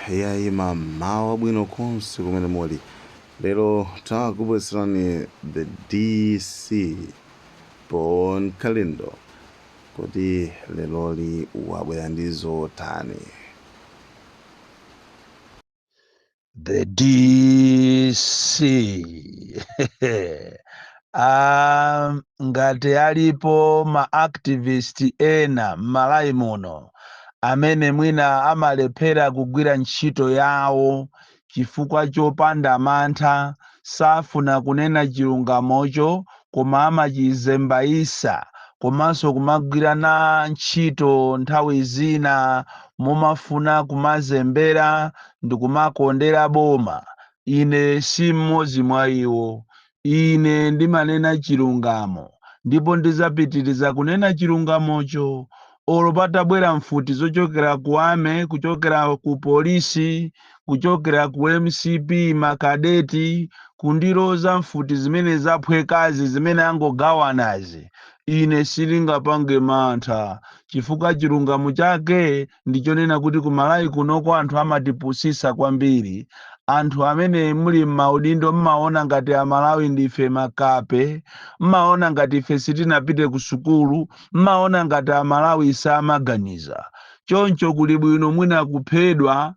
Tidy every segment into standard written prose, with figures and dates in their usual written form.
yayima mawa bwino konse kumene muli. Lero takubweserani the DC Born Calendar kuti leloli wabwera ndi zotani. The DC ngati alipo ma-activist ena m'Malawi muno amene mwina amalephera kugwira ntchito yawo chifukwa chopanda mantha, safuna kunena chilungamocho koma amachizembaisa, komanso kumagwirana ntchito nthawi zina mumafuna kumazembera ndi kumakondera boma. Ine si mmodzi mwa iwo. Ine ndimanena chilungamo ndipo ndizapitiriza kunena chilungamocho. Olo patabwera mfuti zochokera ku ame, kuchokera ku polisi, kuchokera ku MCP, makadeti, kundiloza mfuti zimene zaphwekazi zimene angogawanazi, ine silingapange mantha chifukwa chilungamo chake ndichonena kuti ku Malawi kunoko anthu amatipusisa kwambiri. Anthu amene muli m'maudindo mmaona ngati Amalawi ndife makape, mmaona ngati ife sitinapite ku sukulu, mmaona ngati Amalawi samaganiza. Choncho kuli bwino mwina kuphedwa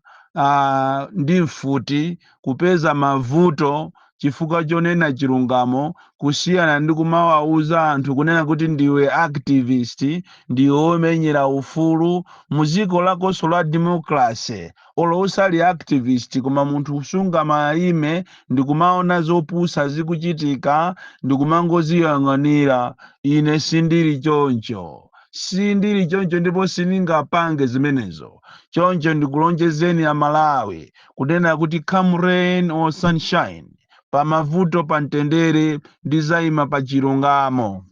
ndi mfuti, kupeza mavuto chifukwa chonena chilungamo, kusiyana ndi kumawauza anthu kunena kuti ndiwe activist, ndiwe omenyera ufulu muziko lakonso la democracy. Olo usali activist koma munthu usunga maime ndi kumaona zopusa zikuchitika ndi kumangoziyang'anira. Ine sindili choncho. Sindili choncho ndipo siningapange zimenezo. Choncho ndikulonjezeni Amalawi kunena kuti come rain or sunshine, pamavuto pamtendere ndizayima pa chilungamo.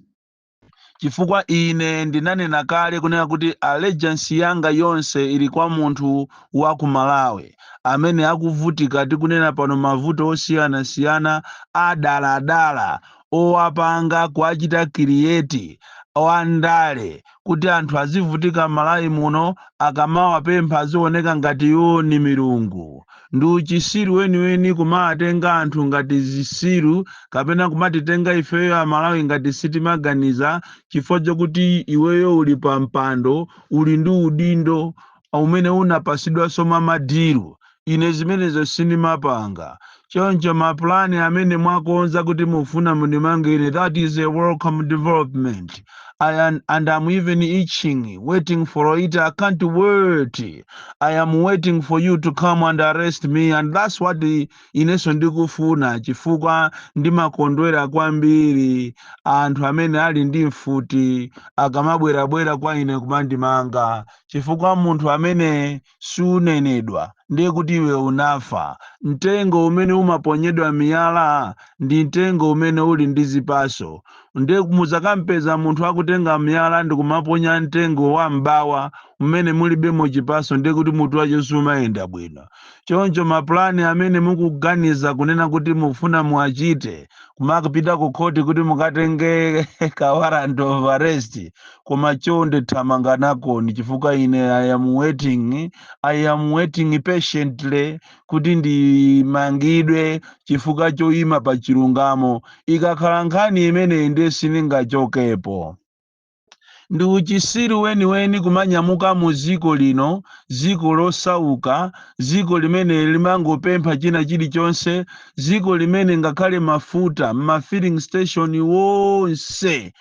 Chifukwa ine ndinanena kale kunena kuti allegiance yanga yonse ili kwa munthu wa ku Malawi amene akuvutika tikunena pano mavuto osiyana-siyana adaladala owapanga kuachita create wandale kuti anthu azivutika Malawi muno, akamawapempha azioneka ngati iwo ni milungu. Ndi uchisiru weniweni kumatenga anthu ngati zisiru kapena kumatitenga ifeyo Amalawi ngati sitimaganiza, chifukwa chokuti iweyo uli pa mpando, uli ndi udindo umene unapasidwa soma madiru. Ine zimenezo sinimapanga. Choncho maplani amene mwakonza kuti mufuna munimangire, that is a welcome development. And I'm even itching, waiting for it. I can't wait. I am waiting for you to come and arrest me, and that's what ineso ndikufuna chifukwa ndimakondwera kwambiri anthu amene ali ndi mfuti akamabwerabwera kwa ine kumandimanga, chifukwa munthu amene sunenedwa ndiye kuti iwe unafa. Mtengo umene umaponyedwa miyala ndi mtengo umene uli ndi zipaso. Ndiye muzakampeza munthu akutenga miyala ndi kumaponya mtengo wa mbawa umene mulibemo chipaso, ndiye kuti mutu wacho sumayenda bwino. Choncho maplani amene mukuganiza kunena kuti mufuna muachite, kumakapita ku khoti kuti mukatenge ka warrant of arrest, koma chonde thamanga nakoni chifukwa ine I am waiting patiently kuti ndimangidwe chifukwa choyima pa chilungamo. Ikakhala nkhani imene ndiye siningachokepo. Ndi uchisiru weniweni kumanyamuka mu ziko lino, ziko losauka, ziko limene limangopempha china chilichonse, ziko limene ngakhale mafuta ma-filling station wonse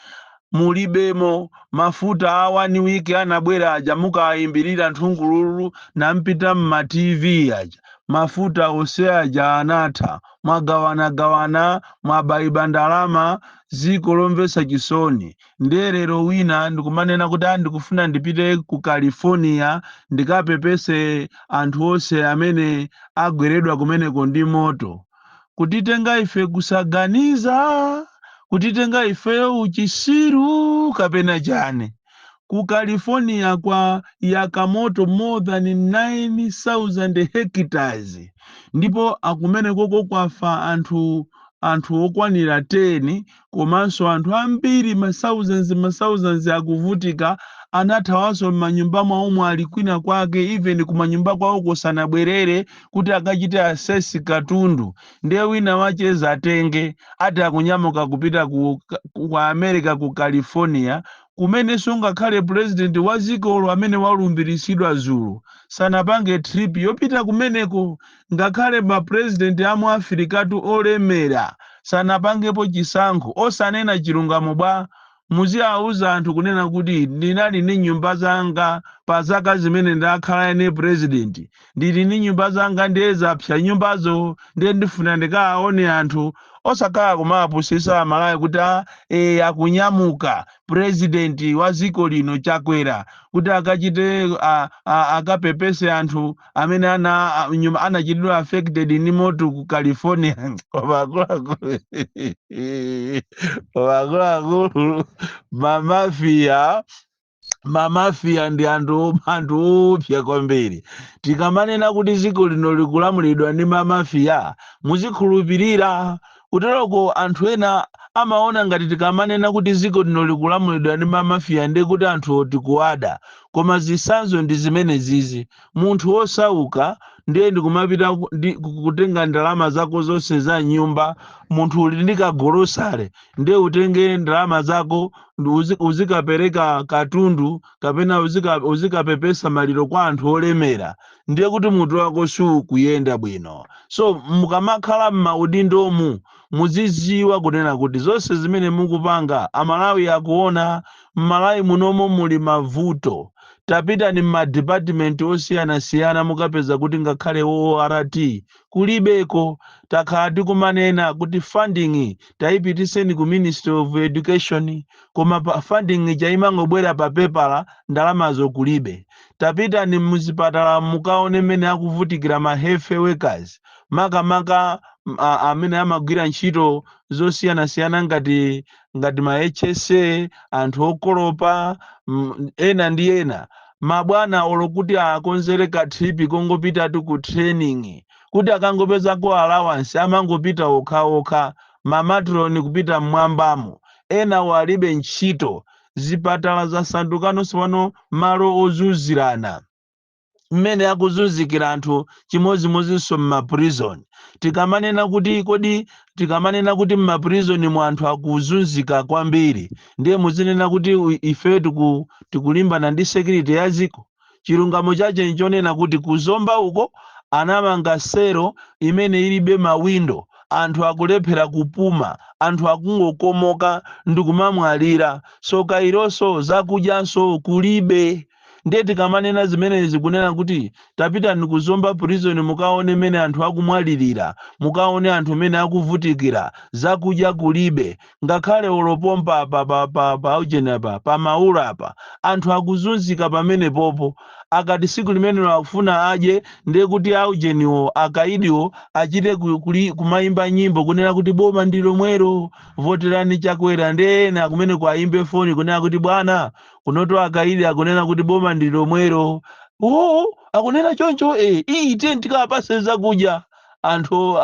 mulibemo. Mafuta a 1 week anabwera aja mukayimbirira nthungululu nampita mma TV aja. Mafuta ose aja anatha, mwagawana mwabayiba ndalama, ziko lomvesa chisoni. Ndelero wina ndikumanena kuti ndikufuna ndipite ku California ndikapepese anthu onse amene agweredwa kumeneko ndi moto. Kutitenga ife kusaganiza, kutitenga ifeyo uchisiru kapena chane. Ku California kwa yakamoto more than 9,000 hectares. Ndipo akumene koko kwafa anthu okwanira 10, komanso anthu ambiri ma thousands akuvutika anathawanso m'manyumba mwawo ali kwina kwake, even kumanyumba kwawo kusanabwerere kuti akachite asesi katundu, ndiye wina wacheza atenge ati akunyamuka kupita ku America ku California, kumene sungakhale president wa dzikolo amene walumbiritsidwa Zulu sanapange trip yopita kumeneko, ngakhale ma president amu Afrikatu olemera sanapangepo chisankho, osanena chilungamo bwa muziauza anthu kunena kuti ndinali ni nyumba zanga pa zaka zimene ndakhala ne president, ndili ni nyumba zanga ndiye zapsa nyumbazo, ndiye ndifuna ndikaone anthu osakhala kumapusisa amalawi kuti akunyamuka president wa dziko lino chakwera kuti akachite akapepese anthu amene anachitidwa affected ni moto ku California. Wakuluakulu mamafia ndi anthu opsa kwambiri. Tikamanena kuti dziko lino likulamulidwa ndi mamafia, muzikhulupirira kuteroko anthu ena amaona ngati tikamanena kuti dziko lino likulamulidwa ndi mamafia ndi kuti anthu tikuwada, koma zitsanzo ndi zimene zizi. Munthu wosauka ndiye ndikumapita kutenga ndalama zako zonse za nyumba, munthu uli ndi kagolosale ndiye utenge ndalama zako uzikapereka katundu kapena uzikapepesa maliro kwa anthu olemera, ndiye kuti mutu wako sukuyenda bwino. So mukamakhala m'maudindomu muziziwa kunena kuti zonse zimene mukupanga amalawi akuona. M'malawi munomo muli mavuto, tapita ni department osiyanasiyana mukapeza kuti ngakhale ORT kulibeko. Takhala tikumanena kuti funding tayipitiseni ku Ministry of Education, koma funding chayimangobwera pa pepala, ndalamazo kulibe. Tapita ni muzipatala mukaone mmene akuvutikira ma health workers, makamaka amene amagwira ntchito zosiyanasiyana ngati ma HSA, anthu okolopa ena ndi ena. Mabwana olokuti akonzere ka trip kongopitatu ku training, kuti akangopezako allowance amangopita okhaokha, mamatroni kupita mmwambamo, ena walibe ntchito. Zipatala zasandukano sipano malo ozunzirana, mmene akuzunzikira anthu chimodzimodzinso m'maprison. Tikamanena kuti m'maprison mu anthu akuzunzika kwambiri, ndiye muzinena kuti ife tikulimbana ndi security ya dziko. Chilungamo chache nchonena kuti kuzomba uko anamanga sero imene ilibe mawindo, anthu akulephera kupuma, anthu akungokomoka ndikumamwalira. So kaironso zakudyanso kulibe. Ndiye tikamanena zimenezi kunena kuti tapita nikuzomba prison mukaone mene anthu akumwalirira, mukaone anthu mene akuvutikira, zakudya kulibe. Ngakhale olopompa pa maula apa anthu akuzunzika pamene popo. Akati siku limene akufuna adye, ndiye kuti aujeniwo akaidiwo achite kumayimba nyimbo kunena kuti boma ndilo mwero voterani chakwera, ndiye ena kumene kwaimbe foni kunena kuti bwana kunoto akaidi akunena kuti boma ndilo mwero. Akunena choncho ite tikapase zakudya. Anthu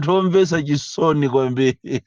omvesa chisoni kwambiri.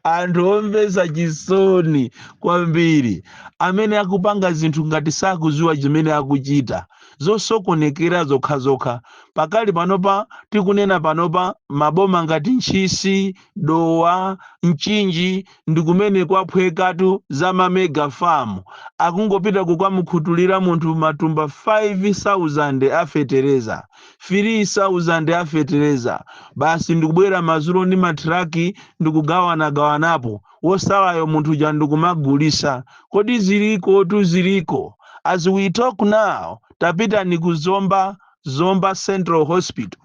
Anthu omvesa chisoni kwambiri amene akupanga zinthu ngati sakuziwa chimene akuchita, zosokonekera zokhazokha. Pakali panopa tikunena panopa maboma ngati Ntchisi, Dowa, Mchinji ndi kumene kwaphwekatu za mamega farm, akungopita kukamukhutulira munthu matumba 5,000 afetereza, 3,000 afetereza. Basi ndikubwera mazulo ndi matraki ndikugawanagawanapo, wosalayo munthu ja ndikumagulisa. Kodi ziliko. As we talk now, tapita nikuzomba Central Hospital,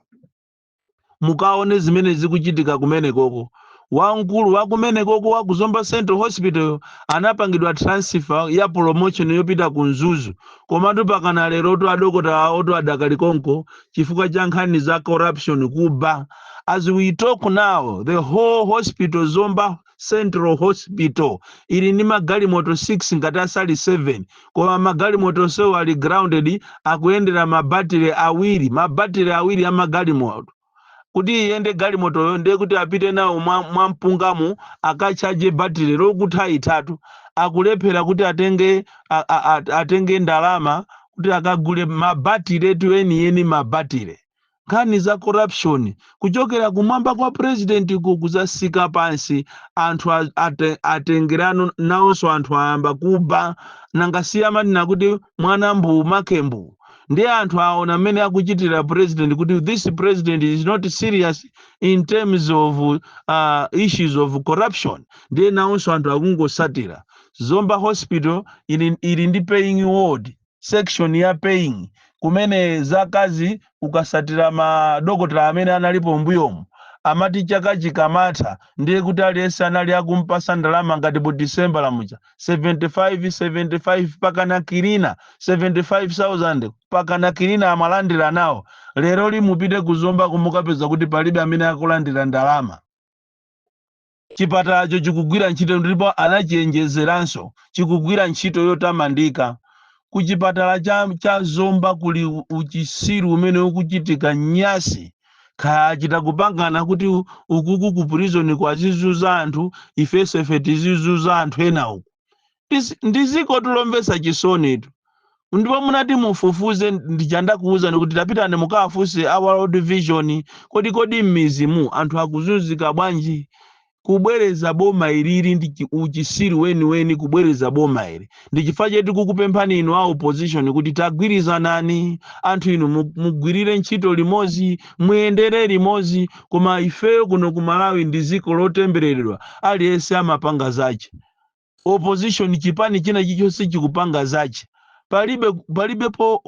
mukaone zimene zikuchitika kumene koko. Wamkulu wakumene koko wakuzomba Central Hospital anapangidwa transfer ya promotion yopita ku Nzuzu, komatu pakana lero adokota oto adakali konko chifukwa cha nkhani za corruption kuba. As we talk now, the whole hospital Zomba Central Hospital ili ni magalimoto 6 ngati asali 7, koma magalimoto sewo ali grounded akuyendera mabattery awiri amagalimoto. kuti iyende galimotoyo ndiye kuti apite nawo mwampungamo akachaje batire lokutha itatu akulephera kuti atenge ndalama kuti akagule mabatire etu enieni mabatire. Nkhani za corruption kuchokera kumwamba kwa president kuzasika pansi anthu atengerano nawonso anthu ayamba kuba nangasiyamani nakuti mwana mbu makembu ndiye anthu aona mmene akuchitira president kuti this president is not serious in terms of issues of corruption ndiye nawonso anthu akungosatira. Zomba hospital ili ndi paying ward section ya paying kumene zakazi ukasatira madokotala amene analipo mbuyomu amati chaka chikamatha ndiye kuti aliyense anali akumpasa ndalama ngati bu December lamucha 75 pakana kilina 75,000 pakana kilina amalandira nawo. Lero limupite kuzomba kumukapeza kuti palibe amene akulandira ndalama. Chipatalacho chikugwira ntchito ndipo anachenjezeranso chikugwira ntchito yotamandika. Kuchipatala cha Zomba kuli uchisiru umene ukuchitika nyasi kaya chitakupangana kuti ukuku ku prison kwa zizuza anthu ifeso tizizuza anthu ena uku ndiziko tulombesa chisonetu ndipo munati mufufuze ndichanda kuuza kuti tapitane mukafuse a World Vision kodi mmizimu anthu akuzunzika bwanji kubwereza boma iliri ndi uchisiru weni kubwereza boma ili ndichifukwa chetu kukupemphani inu a opposition kuti tagwirizanani anthu inu mugwirire ntchito limodzi muyendere limodzi koma ifeyo kuno ku Malawi ndi dziko lotembereredwa aliyense amapanga zache. Opposition chipani china chichonse chikupanga zache palibepo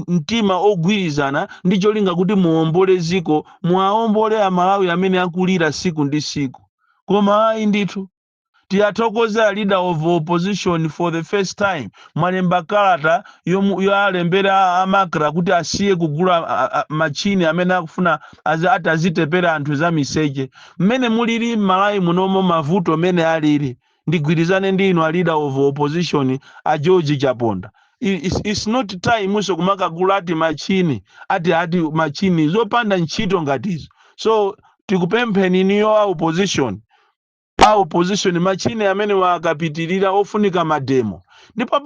mtima ogwirizana ndicho linga kuti muombole ziko muaombole a Malawi amene akulira siku ndi siku. Koma ayi ndithu tiyathokoze a leader of opposition for the first time mwalemba kalata yoalembera amakra kuti asiye kugula machini amene akufuna atazitepera anthu za miseche mmene muliri Malawi munomo mavuto mene aliri ndigwirizane ndi inu a leader of opposition a George Chaponda. It's not time so kumakagula ati machini zopanda ntchito ngatizo. So tikupempheni niyo a opposition machine amene wakapitirira ofunika mademo ndipo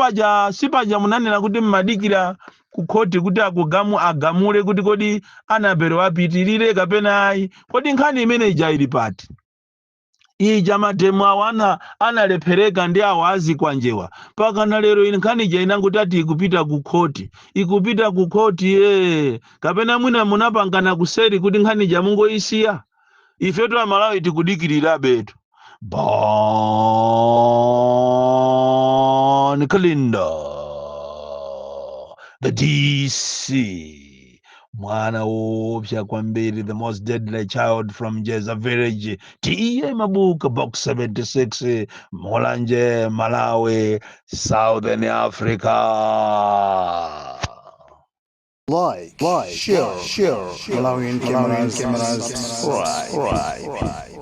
sipaja munanena kuti mmadikira ku khoti kuti agamule kuti kodi anabero apitirire kapena ayi kodi nkhani imene ija ili pati ija mademo awana analephereka ndi awazi kwanjewa pakana lero nkhani ija inanguti ati ikupita ku khoti kapena mwina munapangana kuseri kuti nkhani ija mungoisiya ifetu a Malawi tikudikirira betu. Bon Kalindo, the DC, mwana opsha kwambiri, the most deadly child from Jeza village, TEA Mabuka, box 76, Molanje, Malawi, Southern Africa. Like, share, Malawian cameras, right.